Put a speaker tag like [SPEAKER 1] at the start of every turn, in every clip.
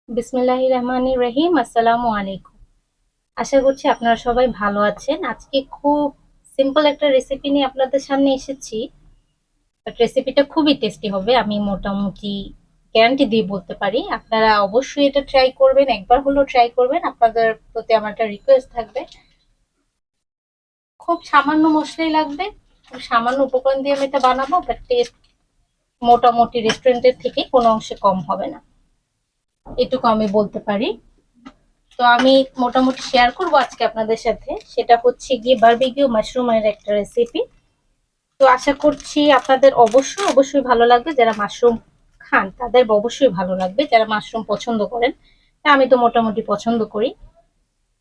[SPEAKER 1] বিসমিল্লাহির রহমানির রহিম। আসসালামু আলাইকুম। আশা করছি আপনারা সবাই ভালো আছেন। আজকে খুব সিম্পল একটা রেসিপি নিয়ে আপনাদের সামনে এসেছি। বাট রেসিপিটা খুবই টেস্টি হবে, আমি মোটামুটি গ্যারান্টি দিয়ে বলতে পারি। আপনারা অবশ্যই এটা ট্রাই করবেন, একবার হলেও ট্রাই করবেন। আপনাদের প্রতি আমার একটা রিকোয়েস্ট থাকবে, খুব সামান্য মশলাই লাগবে, খুব সামান্য উপকরণ দিয়ে আমি এটা বানাবো, বাট টেস্ট মোটামুটি রেস্টুরেন্টের থেকে কোনো অংশে কম হবে না, এটুকু আমি বলতে পারি। তো আমি মোটামুটি শেয়ার করবো আজকে আপনাদের সাথে, সেটা হচ্ছে গিয়ে বারবিকিউ মাশরুমের একটা রেসিপি। তো আশা করছি আপনাদের অবশ্যই অবশ্যই ভালো লাগবে। যারা মাশরুম খান তাদের অবশ্যই ভালো লাগবে, যারা মাশরুম পছন্দ করেন। আমি তো মোটামুটি পছন্দ করি।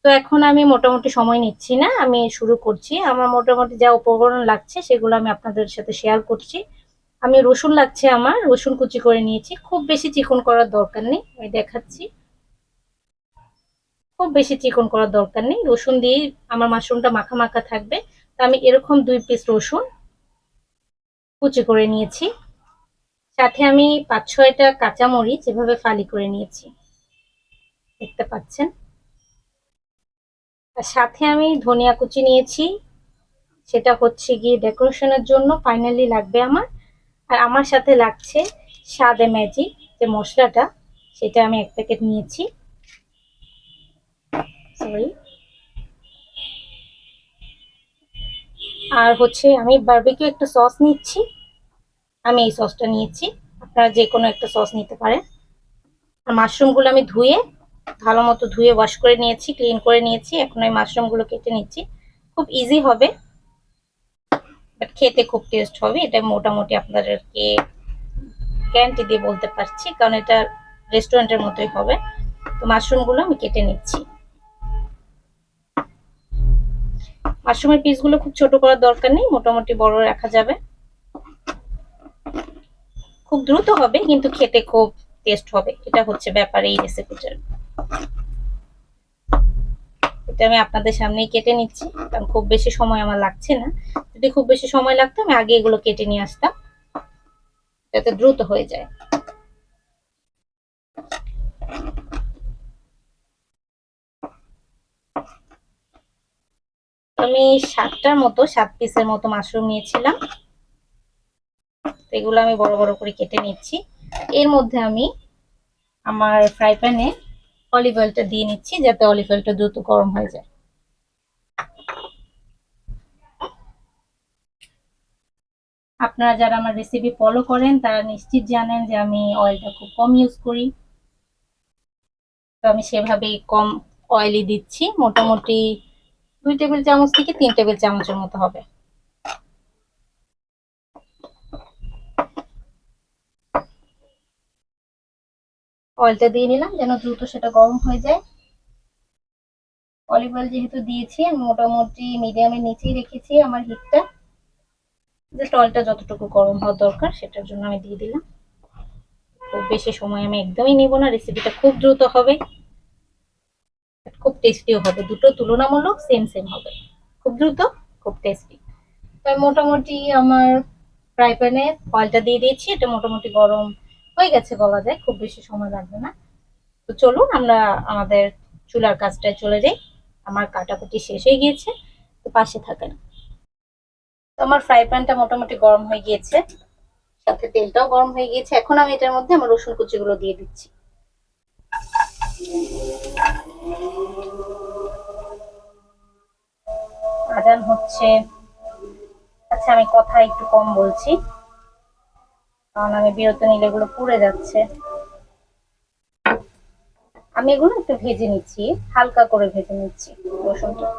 [SPEAKER 1] তো এখন আমি মোটামুটি সময় নিচ্ছি না, আমি শুরু করছি। আমার মোটামুটি যা উপকরণ লাগছে সেগুলো আমি আপনাদের সাথে শেয়ার করছি। আমি রসুন লাগছে, আমার রসুন কুচি করে নিয়েছি, খুব বেশি চিকন করার দরকার নেই, আমি দেখাচ্ছি। খুব বেশি চিকন করার দরকার নেই, রসুন দিয়ে আমার মাশরুমটা মাখা মাখা থাকবে। তো আমি এরকম 2 পিস রসুন কুচি করে নিয়েছি। সাথে আমি 5-6টা কাঁচামরিচ এভাবে ফালি করে নিয়েছি, দেখতে পাচ্ছেন। আর সাথে আমি ধনিয়া কুচি নিয়েছি, সেটা হচ্ছে গিয়ে ডেকোরেশনের জন্য ফাইনালি লাগবে আমার। আর আমার সাথে লাগছে স্বাদে ম্যাজিক যে মশলাটা, সেটা আমি 1 প্যাকেট নিয়েছি। সরি। আর হচ্ছে আমি বারবিকিউ একটা সস নিচ্ছি, আমি এই সসটা নিয়েছি। আপনারা যে কোনো একটা সস নিতে পারেন। আর মাশরুমগুলো আমি ধুয়ে, ভালো মতো ধুয়ে ওয়াশ করে নিয়েছি, ক্লিন করে নিয়েছি। এখন আমি মাশরুমগুলো কেটে নিচ্ছি। খুব ইজি হবে, বাট খেতে খুব টেস্ট হবে, এটা মোটামুটি আপনাদেরকে গ্যারান্টি দিয়ে বলতে পারছি, কারণ এটা রেস্টুরেন্টের মতোই হবে। তো মাশরুমগুলো আমি কেটে নিচ্ছি। মাশরুমের পিসগুলো খুব ছোট করার দরকার নেই, মোটামুটি বড় রাখা যাবে। খুব দ্রুত হবে কিন্তু খেতে খুব টেস্ট হবে, এটা হচ্ছে ব্যাপার এই রেসিপিটার। এটা আমি আপনাদের সামনেই কেটে নিচ্ছি, কারণ খুব বেশি সময় আমার লাগছে না। যদি খুব বেশি সময় লাগতো আমি আগে এগুলো কেটে নিয়ে আসতাম, যাতে দ্রুত হয়ে যায়। আমি 7 পিসের মতো মাশরুম নিয়েছিলাম, এগুলো আমি বড় বড় করে কেটে নিচ্ছি। এর মধ্যে আমি আমার ফ্রাই প্যানে অলিভ অয়েলটা দিয়ে নিচ্ছি, যাতে অলিভ অয়েলটা দ্রুত গরম হয়ে যায়। আপনারা যারা আমার রেসিপি ফলো করেন তারা নিশ্চিত জানেন যে আমি অয়েলটা খুব কম ইউজ করি। তো আমি সেভাবেই কম অয়েলই দিচ্ছি, মোটামুটি 2 টেবিল চামচ থেকে 3 টেবিল চামচের মতো হবে। অয়েলটা দিয়ে নিলাম যেন দ্রুত সেটা গরম হয়ে যায়। অলিভ অয়েল যেহেতু দিয়েছি, আমি মোটামুটি মিডিয়ামের নিচেই রেখেছি আমার হিটটা। জাস্ট অয়েলটা যতটুকু গরম হওয়া দরকার সেটার জন্য আমি দিয়ে দিলাম। খুব বেশি সময় আমি একদমই নিব না, রেসিপিটা খুব দ্রুত হবে, খুব টেস্টিও হবে। দুটো তুলনামূলক সেম সেম হবে, খুব দ্রুত, খুব টেস্টি। তাই মোটামুটি আমার ফ্রাই প্যানে অয়েলটা দিয়ে দিয়েছি, এটা মোটামুটি গরম হয়ে গেছে বলা যায়, খুব বেশি সময় লাগবে না। তো চলুন আমরা আমাদের চুলার কাজটায় চলে যাই। আমার কাটাকুটি শেষ হয়ে গিয়েছে, তো পাশে থাকেন। তো আমার ফ্রাই প্যানটা মোটামুটি গরম হয়ে গিয়েছে, সাথে তেলটাও গরম হয়ে গিয়েছে। এখন আমি এটার মধ্যে আমার রসুন কুচিগুলো দিয়ে দিচ্ছি। আজান হচ্ছে। আচ্ছা, আমি কথা একটু কম বলছি, কারণ আমি বিরতি নিলে এগুলো পুড়ে যাচ্ছে। আমি এগুলো একটু ভেজে নিচ্ছি, হালকা করে ভেজে নিচ্ছি রসুনটা।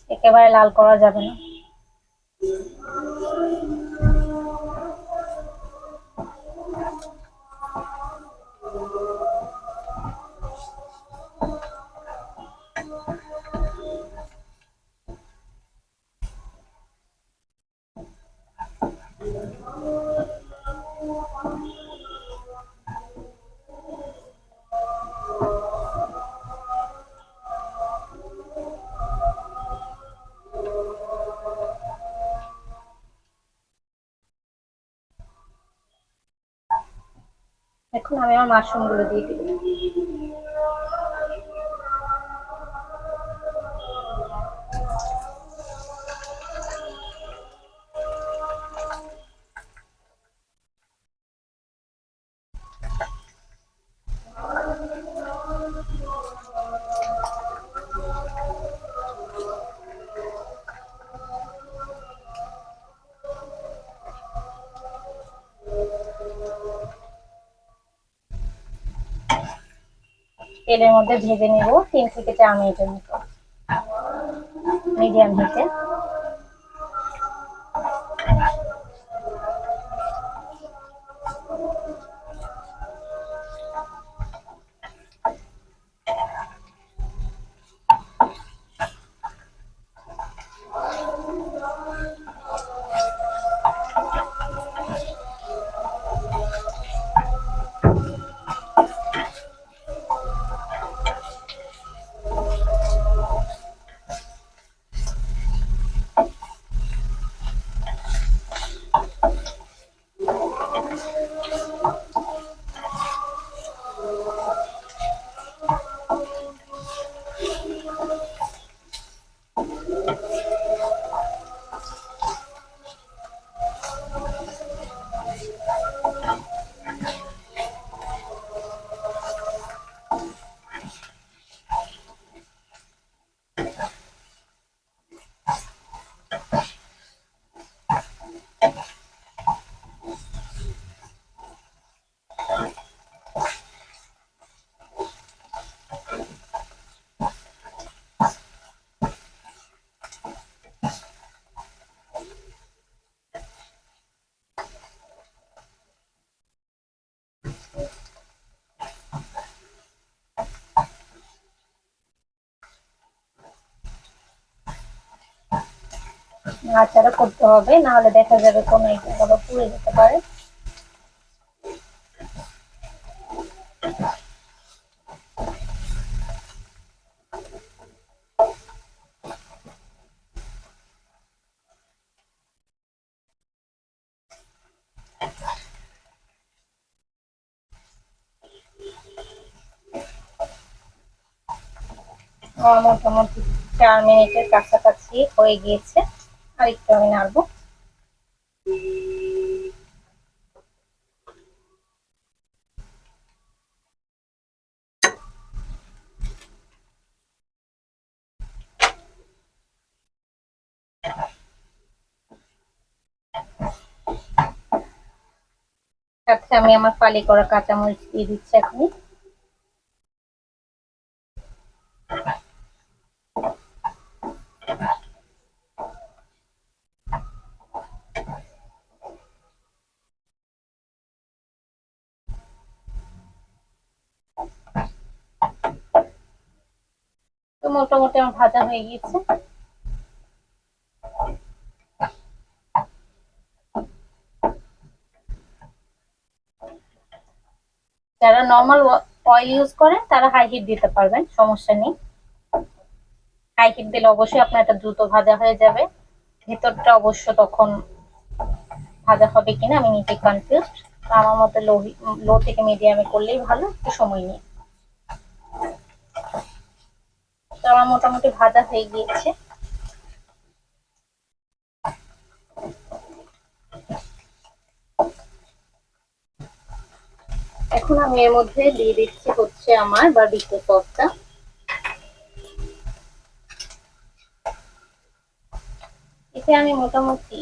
[SPEAKER 1] একেবারে লাল করা যাবে না। এখন আমি আমার মাশরুম গুলো দিয়ে দিব। তেলের মধ্যে ভেজে নিব 3 থেকে 4 মিনিটের মতো মিডিয়াম হিটে। নাড়াচাড়া করতে হবে, না হলে দেখা যাবে কোনো একটা আবার পুড়ে যেতে পারে। মোটামুটি 4 মিনিটের কাছাকাছি হয়ে গিয়েছে, আর একটু আমি নাড়বো। সাথে আমি আমার ফালি করা কাঁচামরিচ দিয়ে দিচ্ছি এখন। তো মোটামুটি আমার ভাজা হয়ে গিয়েছে। যারা নর্মাল অয়েল ইউজ করেন তারা হাই হিট দিতে পারবেন, সমস্যা নেই। হাই হিট দিলে অবশ্যই আপনার এটা দ্রুত ভাজা হয়ে যাবে। ভেতরটা অবশ্য তখন ভাজা হবে কিনা আমি নিজে কনফিউজড। আমার মতে লো থেকে মিডিয়ামে করলেই ভালো, একটু সময় নিয়ে। তো আমার মোটামুটি ভাজা হয়ে গিয়েছে। এখন আমি এর মধ্যে দিয়ে দিচ্ছি হচ্ছে আমার বারবিকিউ সসটা। এতে আমি মোটামুটি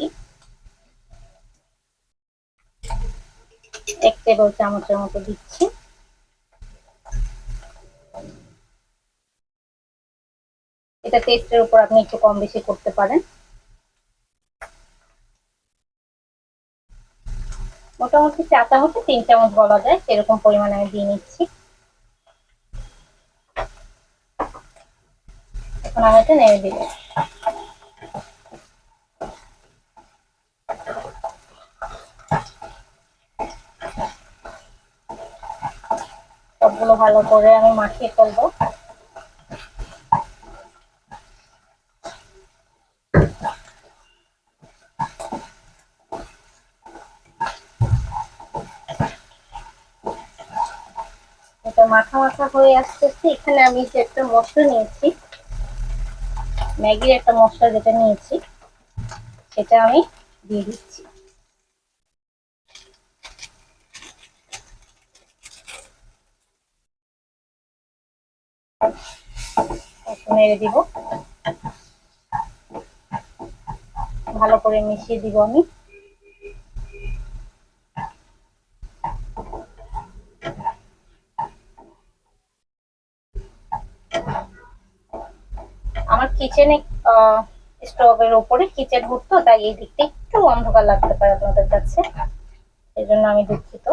[SPEAKER 1] 1 টেবিল চামচের মতো দিচ্ছি। সেটা টেস্টের উপর আপনি একটু কম বেশি করতে পারেন। মোটামুটি চা চামচে 3 চামচ বলা যায়, সেরকম পরিমাণে আমি দিয়ে নিচ্ছি। এখন আমি এটা নেড়ে দিব। সবগুলো ভালো করে আমি মাখিয়ে ফেলবো। এটা মাখা মাখা হয়ে আসতেছে। এখানে আমি যে একটা মশলা নিয়েছি, ম্যাগির একটা মশলা যেটা নিয়েছি, সেটা আমি দিয়ে দিচ্ছি। নেড়ে দিব, ভালো করে মিশিয়ে দিব আমি। আমার কিচেনে স্টোভের উপরে কিচেন হুড, তো তাই এই দিকটা একটু অন্ধকার লাগতে পারে আপনাদের কাছে, এই জন্য আমি দুঃখিত।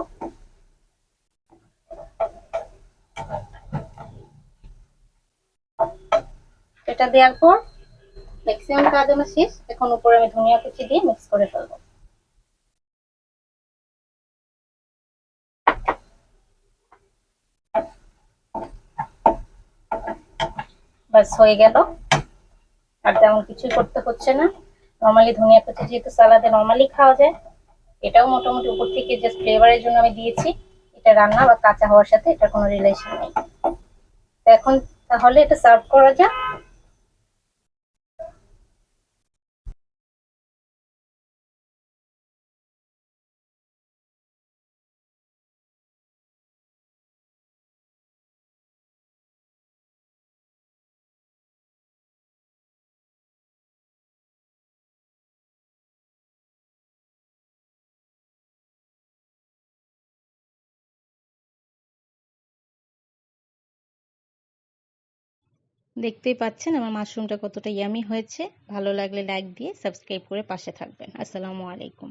[SPEAKER 1] এটা দেওয়ার পর ম্যাক্সিমাম কাজ আমার শেষ। এখন উপরে আমি ধনিয়া কুচি দিয়ে মিক্স করে ফেলবো। বাস হয়ে গেল, আর তেমন কিছুই করতে হচ্ছে না। নর্মালি ধনিয়া কুচি যেহেতু সালাদে নর্মালি খাওয়া যায়, এটাও মোটামুটি উপর থেকে জাস্ট ফ্লেভারের জন্য আমি দিয়েছি। এটা রান্না বা কাঁচা হওয়ার সাথে এটা কোনো রিলেশন নেই। এখন তাহলে এটা সার্ভ করা যাক। দেখতেই পাচ্ছেন আমার মাশরুমটা কতটা ইয়ামি হয়েছে। ভালো লাগলে লাইক দিয়ে সাবস্ক্রাইব করে পাশে থাকবেন। আসসালামু আলাইকুম।